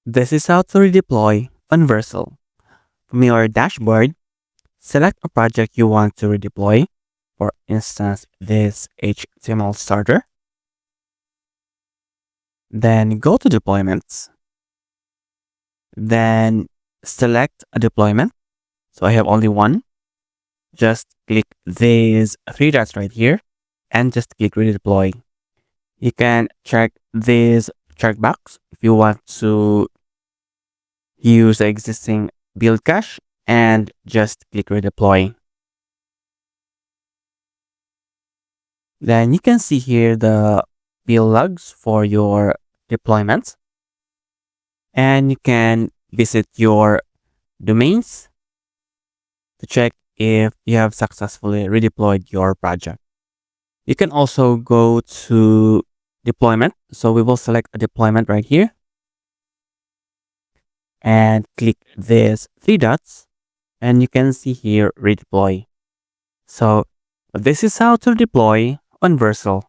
This is how to redeploy on Vercel. From your dashboard, select a project you want to redeploy, for instance, this HTML starter. Then go to deployments. Then select a deployment. So I have only one. Just click these three dots right here and just click redeploy. You can check this checkbox if you want to use the existing build cache and just click redeploy. Then you can see here the build logs for your deployments, and you can visit your domains to check if you have successfully redeployed your project. You can also go to deployment. So we will select a deployment right here and click these three dots, and you can see here redeploy. So this is how to deploy on Vercel.